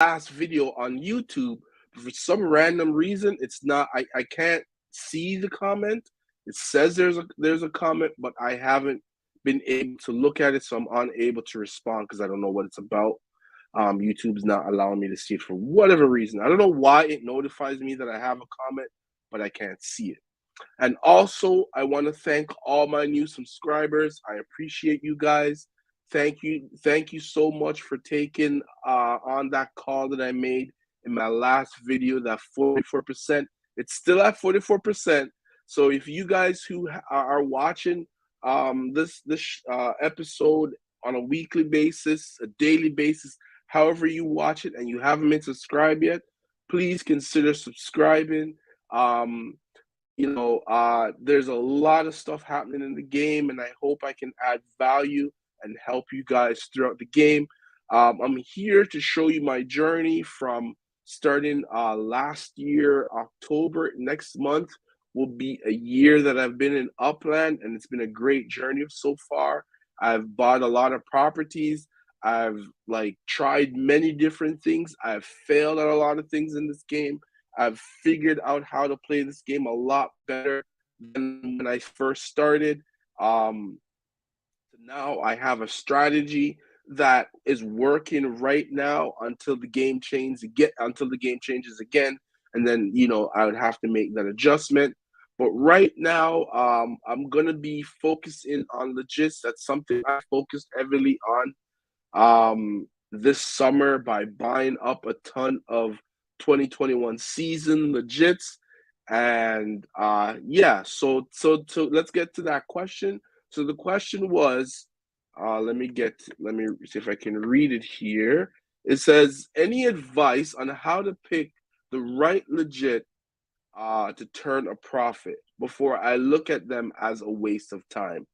last video on YouTube. For some random reason, it's not. I can't see the comment. It says there's a comment, but I haven't been able to look at it, so I'm unable to respond because I don't know what it's about. YouTube's not allowing me to see it for whatever reason. I don't know why it notifies me that I have a comment, but I can't see it. And also, I want to thank all my new subscribers. I appreciate you guys. Thank you so much for taking on that call that I made in my last video. That 44%. It's still at 44%. So if you guys who are watching this episode on a weekly basis, a daily basis, however you watch it, and you haven't been subscribed yet, please consider subscribing. There's a lot of stuff happening in the game, and I hope I can add value and help you guys throughout the game. I'm here to show you my journey from starting last year, October. Next month will be a year that I've been in Upland, and it's been a great journey so far. I've bought a lot of properties. I've tried many different things. I've failed at a lot of things in this game. I've figured out how to play this game a lot better than when I first started. Now I have a strategy that is working right now until the game changes again, and then I would have to make that adjustment. But right now, I'm gonna be focusing on legits. That's something I focused heavily on this summer by buying up a ton of 2021 season legits. And so let's get to that question. So the question was, let me see if I can read it here. It says, any advice on how to pick the right legit to turn a profit before I look at them as a waste of time?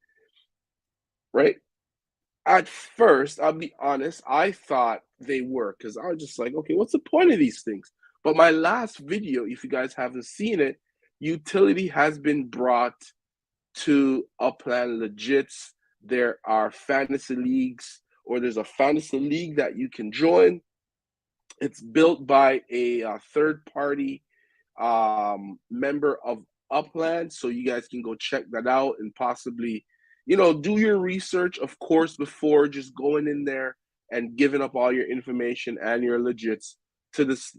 Right? At first, I'll be honest, I thought they were, because I was just like, okay, what's the point of these things? But my last video, if you guys haven't seen it, utility has been brought to Upland Legits. There are fantasy leagues, or there's a fantasy league that you can join. It's built by a third-party member of Upland, so you guys can go check that out and possibly do your research, of course, before just going in there and giving up all your information and your legits to this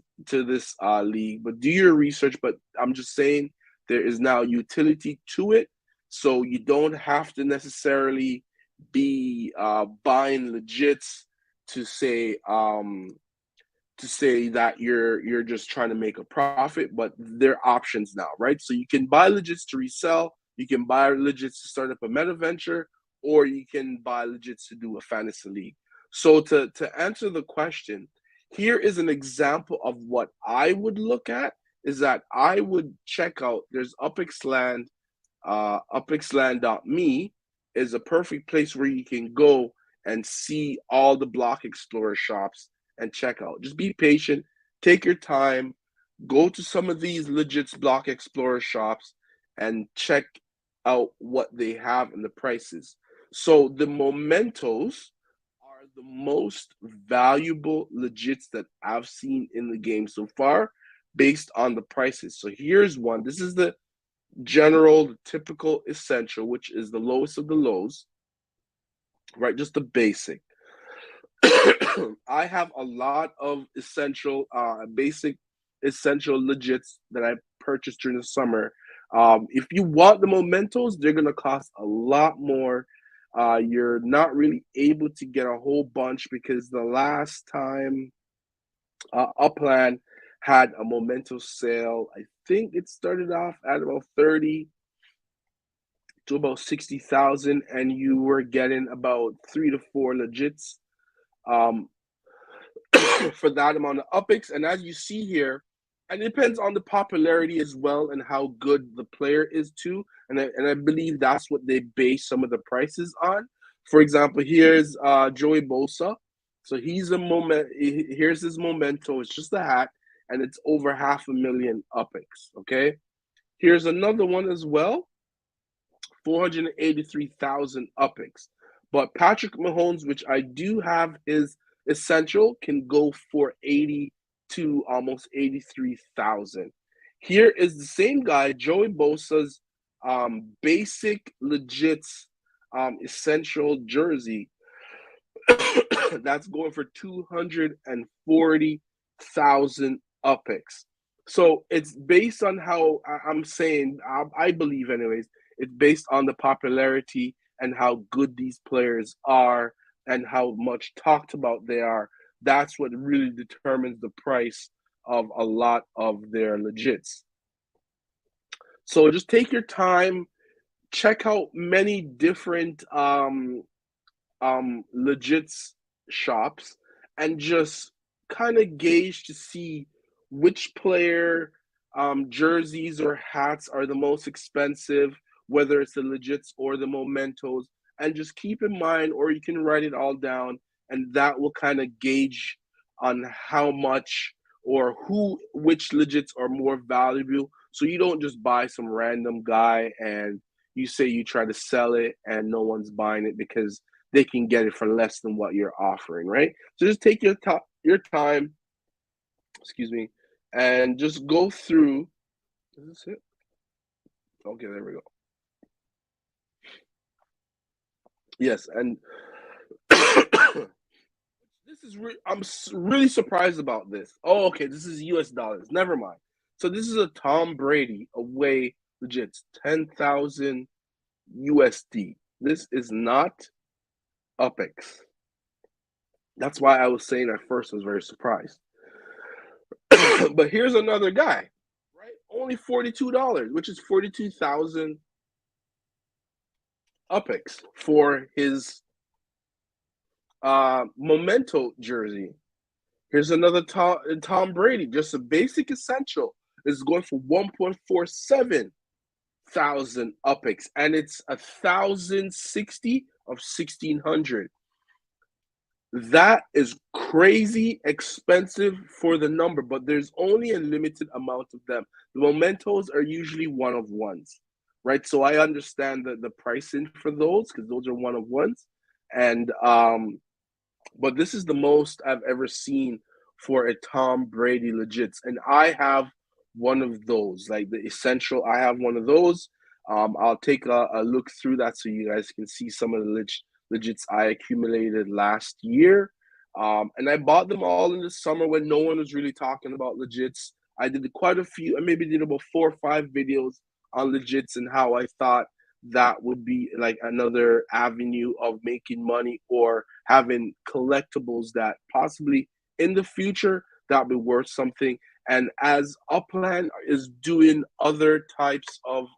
league. But do your research. But I'm just saying there is now utility to it, so you don't have to necessarily be buying legits to say that you're just trying to make a profit. But there are options now, right? So you can buy legits to resell. You can buy legits to start up a meta venture, or you can buy legits to do a fantasy league. So to answer the question, here is an example of what I would look at, is that I would check out, there's UpXLand, upxland.me is a perfect place where you can go and see all the Block Explorer shops and check out. Just be patient, take your time, go to some of these legit Block Explorer shops and check out what they have and the prices. So the mementos are the most valuable legits that I've seen in the game so far based on the prices. So here's one. This is the general, the typical essential, which is the lowest of the lows, right? Just the basic. I have a lot of basic essential legits that I purchased during the summer. If you want the mementos, they're gonna cost a lot more. You're not really able to get a whole bunch because the last time Upland had a memento sale, I think it started off at about 30 to about 60,000, and you were getting about 3 to 4 legits for that amount of UpX. And as you see here, and it depends on the popularity as well and how good the player is too. And I believe that's what they base some of the prices on. For example, here's Joey Bosa. So he's here's his memento. It's just a hat, and it's over 500,000 UpX. Okay. Here's another one as well, 483,000 UpX. But Patrick Mahomes, which I do have his essential can go for 80 to almost 83,000. Here is the same guy, Joey Bosa's basic legits essential jersey that's going for 240,000 UPIX. So it's based on how I'm saying, I believe, anyways, it's based on the popularity and how good these players are and how much talked about they are. That's what really determines the price of a lot of their legits. So just take your time, check out many different legits shops and just kind of gauge to see which player jerseys or hats are the most expensive, whether it's the legits or the mementos, and just keep in mind, or you can write it all down, and that will kind of gauge on how much or which legits are more valuable. So you don't just buy some random guy and you say you try to sell it and no one's buying it because they can get it for less than what you're offering, right? So just take your time, excuse me, and just go through. Is this it? Okay, there we go. Yes, and this is I'm really surprised about this. Oh, okay, this is US dollars. Never mind. So this is a Tom Brady away legit 10,000 USD. This is not UPIX. That's why I was saying at first I was very surprised. But here's another guy, right? Only $42, which is 42,000 UPIX for his memento jersey. Here's another Tom Brady, just a basic essential. Is going for 1.47 thousand UPIX, and it's 1,060 of 1,600. That is crazy expensive for the number, but there's only a limited amount of them. The mementos are usually one of ones, right? So I understand the pricing for those because those are one of ones, and but this is the most I've ever seen for a Tom Brady legits, and I have one of those, like the essential. I have one of those. I'll take a look through that so you guys can see some of the legits I accumulated last year. And I bought them all in the summer when no one was really talking about legits. I did quite a few. I maybe did about 4 or 5 videos on legits and how I thought that would be like another avenue of making money or having collectibles that possibly in the future that would be worth something. And as Upland is doing other types of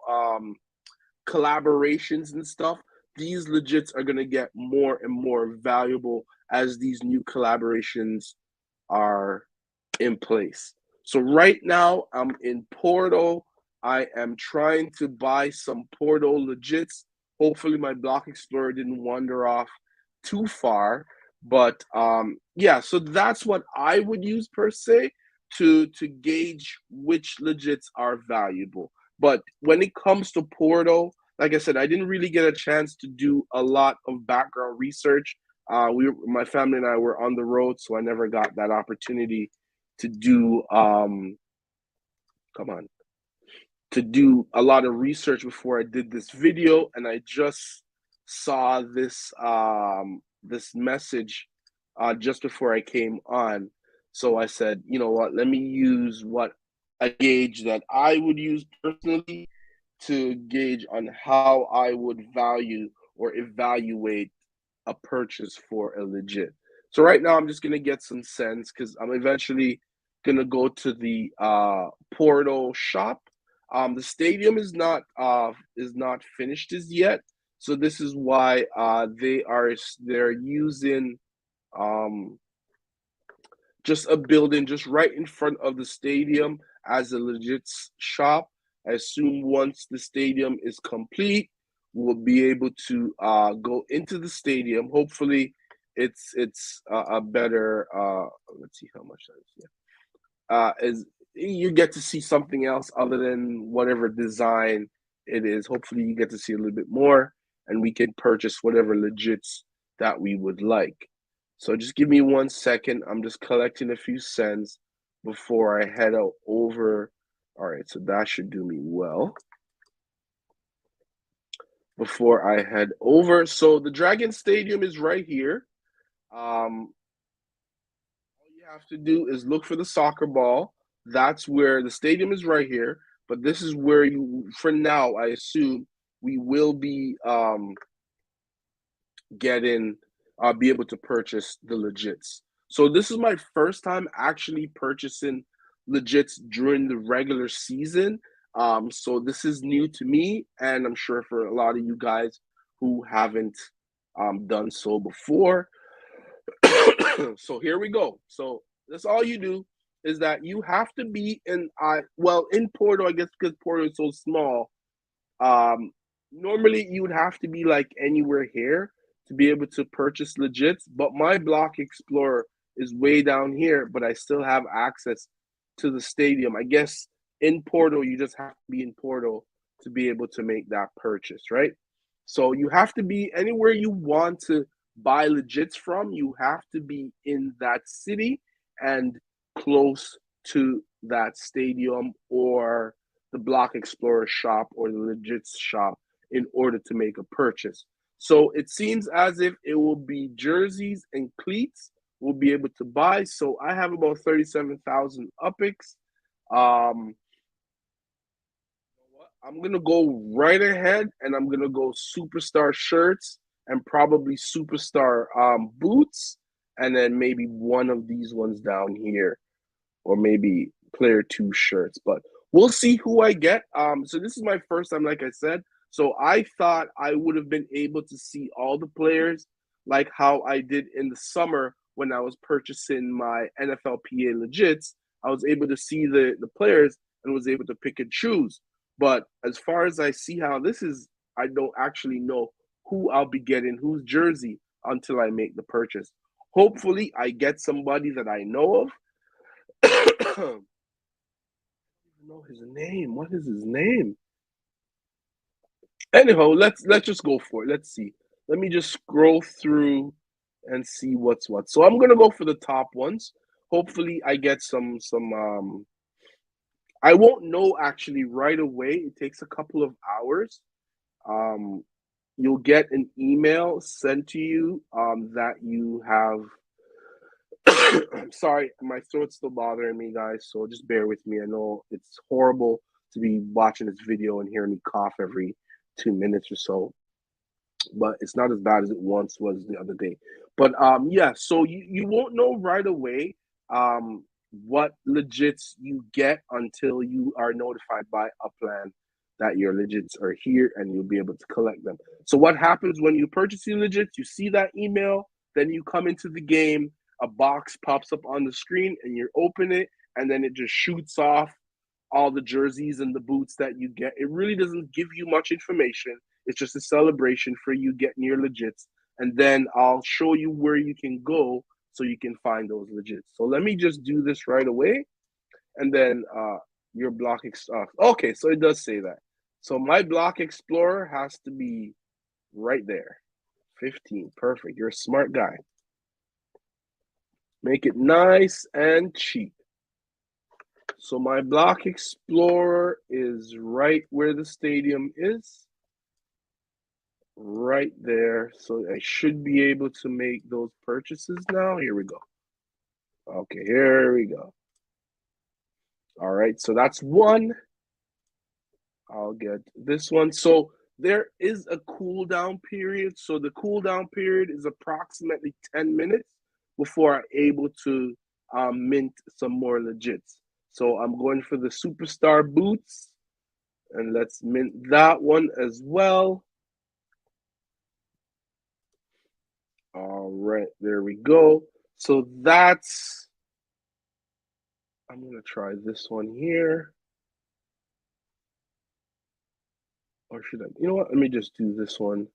collaborations and stuff, these legits are going to get more and more valuable as these new collaborations are in place. So right now I'm in Porto. I am trying to buy some Porto legits. Hopefully my Block Explorer didn't wander off too far. But yeah, so that's what I would use per se to gauge which legits are valuable. But when it comes to Porto, like I said, I didn't really get a chance to do a lot of background research. My family and I were on the road, so I never got that opportunity to do to do a lot of research before I did this video, and I just saw this this message just before I came on. So I said, you know what, let me use what a gauge that I would use personally to gauge on how I would value or evaluate a purchase for a legit. So right now I'm just gonna get some sense because I'm eventually gonna go to the Porto shop. The stadium is not finished as yet, so this is why they're using um, just a building just right in front of the stadium as a legit shop. I assume once the stadium is complete, we'll be able to go into the stadium. Hopefully, it's a better. Let's see how much that is. Yeah. Is you get to see something else other than whatever design it is. Hopefully, you get to see a little bit more, and we can purchase whatever legits that we would like. So just give me 1 second. I'm just collecting a few cents before I head out over. All right, so that should do me well before I head over. So the Dragon Stadium is right here. All you have to do is look for the soccer ball. That's where the stadium is right here. But this is where you, for now, I assume we will be be able to purchase the legits. So this is my first time actually purchasing legits during the regular season. So this is new to me, and I'm sure for a lot of you guys who haven't done so before. So here we go. So that's all you do is that you have to be in Porto, I guess because Porto is so small. Normally you would have to be like anywhere here to be able to purchase legits, but my Block Explorer is way down here, but I still have access to the stadium. I guess in Porto, you just have to be in Porto to be able to make that purchase, right? So you have to be anywhere you want to buy legits from, you have to be in that city and close to that stadium or the Block Explorer shop or the legits shop in order to make a purchase. So it seems as if it will be jerseys and cleats we'll be able to buy. So I have about 37,000 UPIX. Um, I'm gonna go right ahead and I'm gonna go superstar shirts and probably superstar boots, and then maybe one of these ones down here, or maybe player two shirts. But we'll see who I get. So this is my first time, like I said. So I thought I would have been able to see all the players, like how I did in the summer when I was purchasing my NFLPA legits. I was able to see the players and was able to pick and choose. But as far as I see how this is, I don't actually know who I'll be getting, whose jersey, until I make the purchase. Hopefully, I get somebody that I know of. I don't know his name. What is his name? Anyhow, let's just go for it. Let's see. Let me just scroll through and see what's what. So I'm gonna go for the top ones. Hopefully, I get some. I won't know actually right away. It takes a couple of hours. Um, you'll get an email sent to you that you have. I'm sorry, my throat's still bothering me, guys. So just bear with me. I know it's horrible to be watching this video and hearing me cough every 2 minutes or so, but it's not as bad as it once was the other day. But yeah, so you won't know right away what legits you get until you are notified by Upland that your legits are here and you'll be able to collect them. So what happens when you purchase your legits? You see that email, then you come into the game, a box pops up on the screen, and you open it, and then it just shoots off all the jerseys and the boots that you get. It really doesn't give you much information. It's just a celebration for you getting your legits. And then I'll show you where you can go so you can find those legits. So let me just do this right away. And then your block. Okay, so it does say that. So my Block Explorer has to be right there. 15. Perfect. You're a smart guy. Make it nice and cheap. So my Block Explorer is right where the stadium is. Right there. So I should be able to make those purchases now. Here we go. Okay, here we go. All right, so that's one. I'll get this one. So there is a cooldown period. So the cooldown period is approximately 10 minutes before I'm able to mint some more legits. So I'm going for the superstar boots, and let's mint that one as well. All right, there we go. So that's, I'm going to try this one here. Or should I, you know what? Let me just do this one.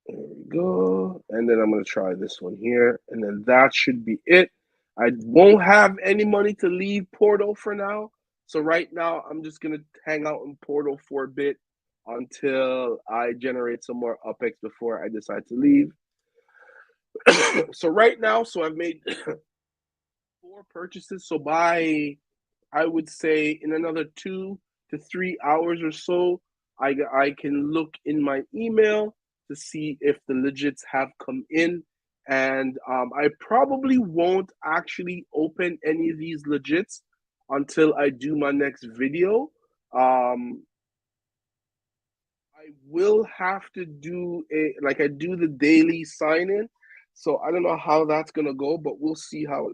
There we go. And then I'm going to try this one here. And then that should be it. I won't have any money to leave Porto for now. So right now, I'm just going to hang out in Porto for a bit. until I generate some more UPEX before I decide to leave. So right now, so I've made 4 purchases. So by, I would say, in another 2 to 3 hours or so, I can look in my email to see if the legits have come in. And I probably won't actually open any of these legits until I do my next video. I will have to do I do the daily sign in. So I don't know how that's gonna go, but we'll see how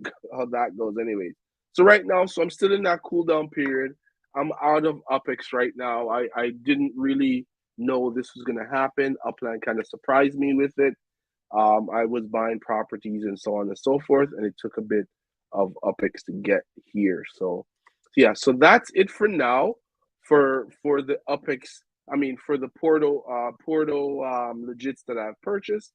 that goes anyways. So right now, so I'm still in that cool down period. I'm out of UPEX right now. I didn't really know this was gonna happen. Upland kind of surprised me with it. I was buying properties and so on and so forth, and it took a bit of UPEX to get here. So yeah, so that's it for now for the UPEX. I mean, for the Porto legits that I've purchased.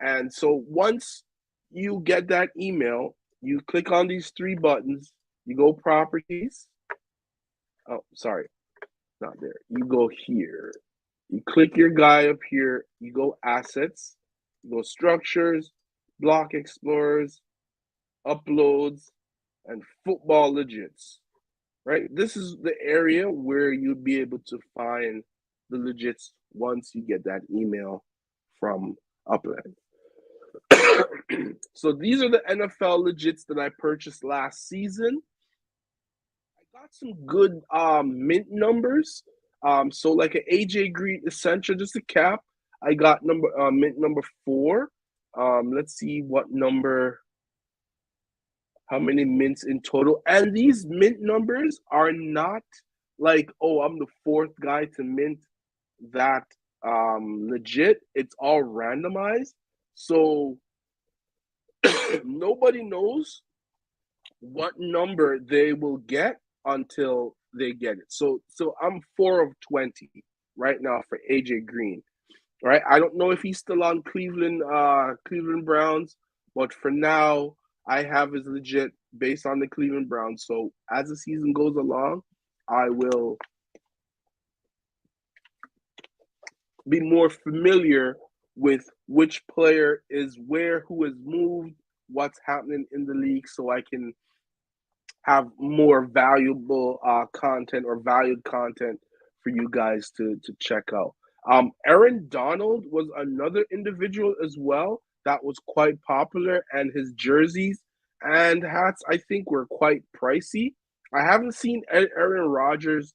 And so once you get that email, you click on these 3 buttons. You go properties. Oh, sorry, not there. You go here. You click your guy up here. You go assets. You go structures, block explorers, uploads, and football legits. Right? This is the area where you'd be able to find the legits once you get that email from Upland. So these are the NFL legits that I purchased last season. I got some good mint numbers. So like an AJ Green Essential, just a cap. I got mint number 4. Let's see what number, how many mints in total. And these mint numbers are not like, oh, I'm the 4th guy to mint that legit. It's all randomized. So nobody knows what number they will get until they get it. So I'm 4 of 20 right now for AJ Green. Right? I don't know if he's still on Cleveland Browns, but for now, I have his legit based on the Cleveland Browns. So as the season goes along, I will be more familiar with which player is where, who has moved, what's happening in the league, so I can have more valuable content or valued content for you guys to check out. Aaron Donald was another individual as well that was quite popular, and his jerseys and hats, I think, were quite pricey. I haven't seen Aaron Rodgers'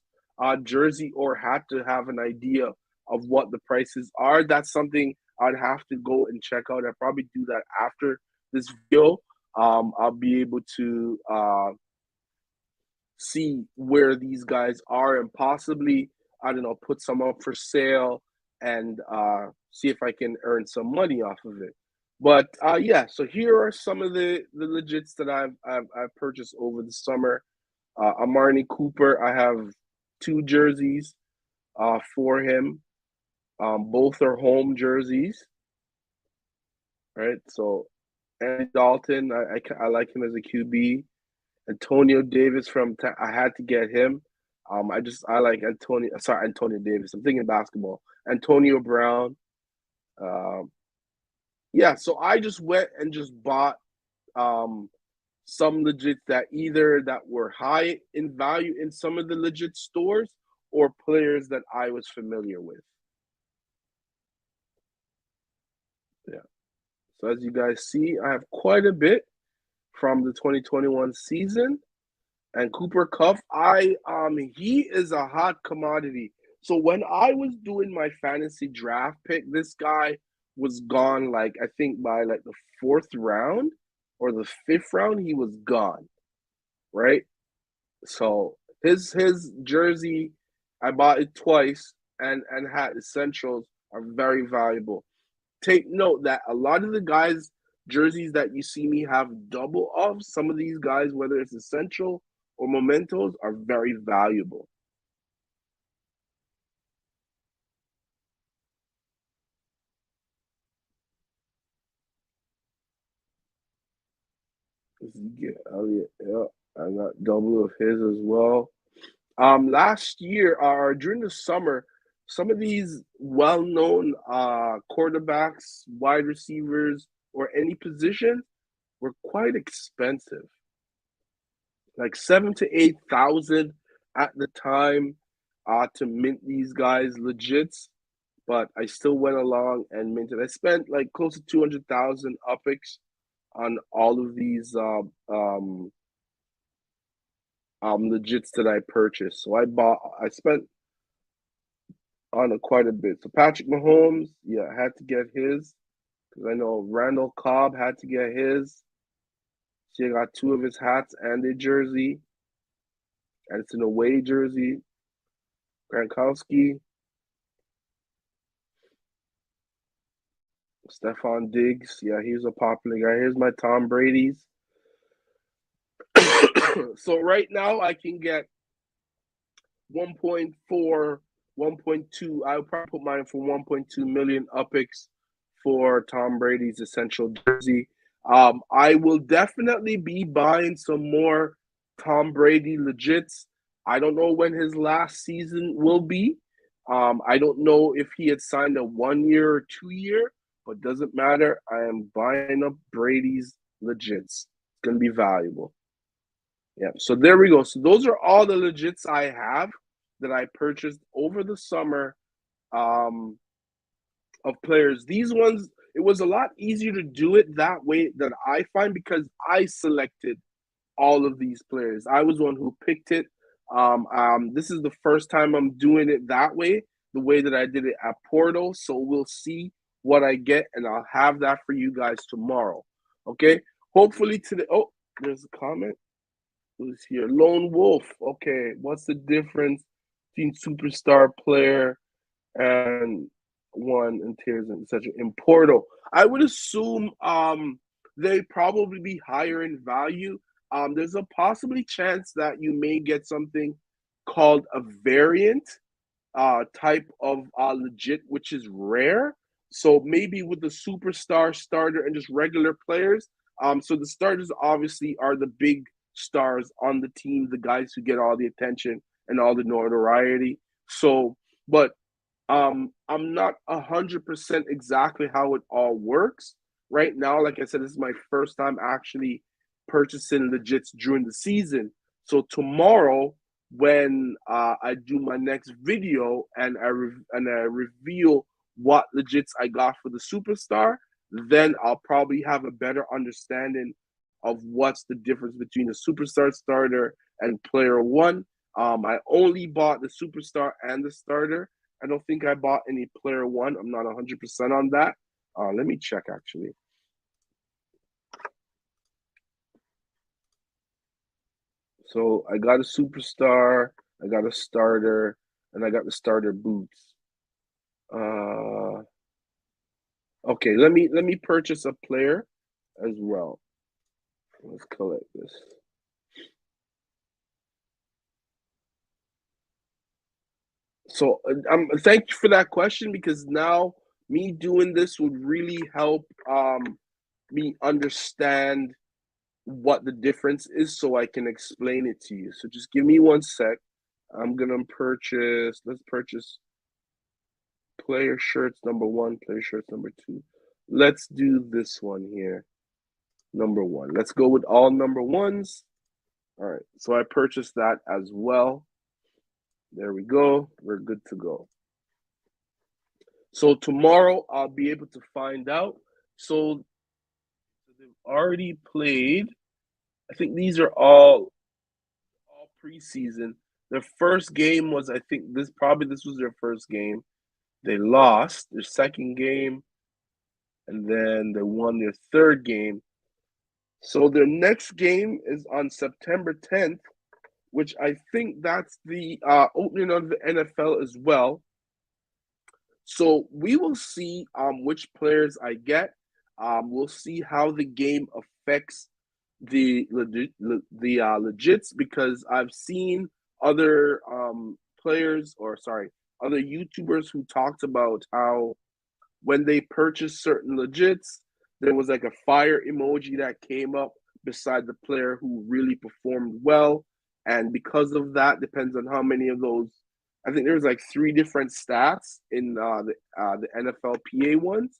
jersey or hat to have an idea of what the prices are. That's something I'd have to go and check out. I'll probably do that after this video. I'll be able to see where these guys are and possibly, I don't know, put some up for sale and see if I can earn some money off of it. But yeah, so here are some of the legits that I've purchased over the summer. Amari Cooper, I have 2 jerseys for him. Both are home jerseys. Right, so Andy Dalton, I like him as a QB. Antonio Davis I had to get him. I like Antonio Davis. I'm thinking basketball. Antonio Brown. Yeah, so I just went and just bought some legit that were high in value in some of the legit stores or players that I was familiar with. Yeah. So as you guys see, I have quite a bit from the 2021 season. And Cooper Kupp, he is a hot commodity. So when I was doing my fantasy draft pick, this guy was gone, like I think by like the 4th round or the 5th round, he was gone. Right? So his jersey, I bought it twice, and hat essentials are very valuable. Take note that a lot of the guys' jerseys that you see me have double of, some of these guys, whether it's essential or mementos, are very valuable. Get Elliott, yeah, I got double of his as well. Last year or during the summer, some of these well-known quarterbacks, wide receivers, or any position were quite expensive, like 7 to 8 thousand at the time to mint these guys legits. But I still went along and minted. I spent like close to 200,000 UPIX on all of these legits that I purchased. So I spent on quite a bit. So Patrick Mahomes, yeah, I had to get his because I know Randall Cobb had to get his. So you got two of his hats and a jersey, and it's an away jersey. Gronkowski, Stephon Diggs, yeah, he's a popular guy. Here's my Tom Brady's. So right now I can get 1.4, 1.2. I would probably put mine for 1.2 million UPIX for Tom Brady's essential jersey. I will definitely be buying some more Tom Brady legits. I don't know when his last season will be. I don't know if he had signed a 1 year or 2 year, but doesn't matter. I am buying up Brady's legits. It's gonna be valuable. Yeah, so there we go. So those are all the legits I have that I purchased over the summer of players. These ones, it was a lot easier to do it that way that I find because I selected all of these players. I was one who picked it. This is the first time I'm doing it that way, the way that I did it at Porto. So we'll see what I get, and I'll have that for you guys tomorrow. Okay. Hopefully today. Oh, there's a comment. Who's here? Lone Wolf. Okay. What's the difference between superstar player and one in tiers and such in Porto? I would assume they probably be higher in value. There's a possibly chance that you may get something called a variant type of legit, which is rare. So maybe with the superstar starter and just regular players. So the starters obviously are the big stars on the team, the guys who get all the attention and all the notoriety. So, but I'm not 100% exactly how it all works right now. Like I said, this is my first time actually purchasing legits during the season. So tomorrow, when I do my next video and I reveal what legits I got for the superstar, then I'll probably have a better understanding of what's the difference between a superstar starter and player one. I only bought the superstar and the starter. I don't think I bought any player one. I'm not 100% on that. Let me check actually. So I got a superstar, I got a starter, and I got the starter boots. Okay, let me purchase a player as well. Let's collect this. So thank you for that question because now me doing this would really help me understand what the difference is so I can explain it to you. So just give me 1 sec. I'm gonna purchase, let's purchase player shirts number one, player shirts number two. Let's do this one here. Number one. Let's go with all number ones. All right. So I purchased that as well. There we go. We're good to go. So tomorrow I'll be able to find out. So they've already played. I think these are all preseason. Their first game was, I think this was their first game. They lost their second game, and then they won their third game. So their next game is on September 10th, which I think that's the opening of the NFL as well. So we will see which players I get. We'll see how the game affects the legits because I've seen other players or sorry other YouTubers who talked about how when they purchased certain legits, there was like a fire emoji that came up beside the player who really performed well, and because of that, depends on how many of those I think there's like 3 different stats in the NFLPA ones.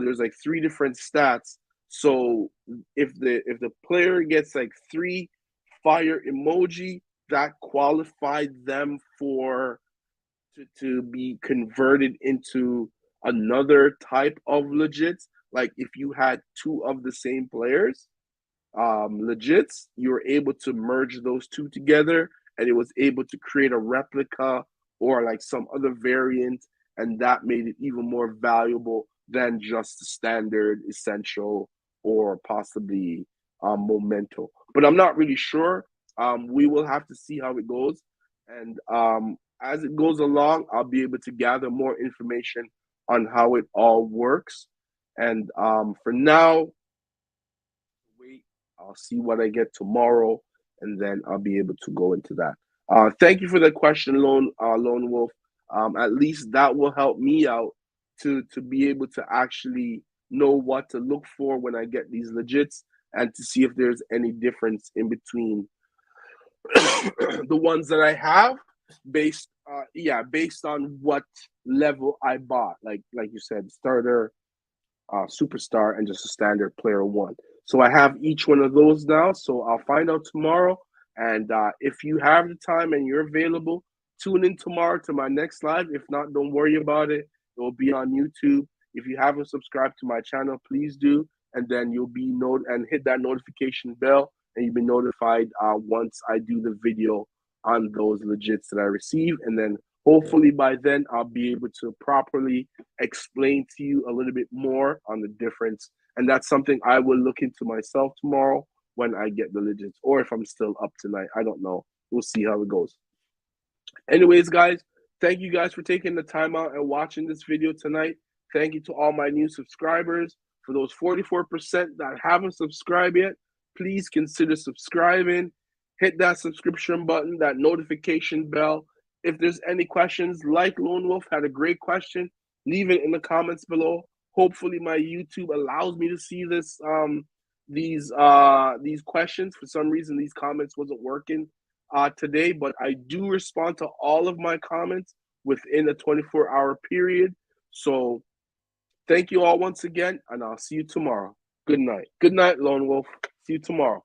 There's like 3 different stats. So if the player gets like 3 fire emoji, that qualified them for to be converted into another type of legits. Like if you had 2 of the same players, legits, you were able to merge those 2 together, and it was able to create a replica or like some other variant, and that made it even more valuable than just the standard essential or possibly memento. But I'm not really sure. We will have to see how it goes, and as it goes along, I'll be able to gather more information on how it all works. And for now, wait. I'll see what I get tomorrow, and then I'll be able to go into that. Thank you for the question, Lone Wolf. At least that will help me out to be able to actually know what to look for when I get these legits, and to see if there's any difference in between the ones that I have based on what level I bought. Like you said, starter, superstar, and just a standard player 1. So I have each one of those now. So I'll find out tomorrow. And if you have the time and you're available, tune in tomorrow to my next live. If not, don't worry about it. It will be on YouTube. If you haven't subscribed to my channel, please do. And then you'll be and hit that notification bell, and you'll be notified once I do the video on those legits that I receive. And then hopefully by then I'll be able to properly explain to you a little bit more on the difference. And that's something I will look into myself tomorrow when I get the legits, or if I'm still up tonight. I don't know. We'll see how it goes. Anyways, guys, thank you guys for taking the time out and watching this video tonight. Thank you to all my new subscribers. For those 44% that haven't subscribed yet, please consider subscribing. Hit that subscription button, that notification bell. If there's any questions, like Lone Wolf had a great question, leave it in the comments below. Hopefully my YouTube allows me to see these questions. For some reason, these comments wasn't working today, but I do respond to all of my comments within a 24-hour period. So thank you all once again, and I'll see you tomorrow. Good night. Good night, Lone Wolf. See you tomorrow.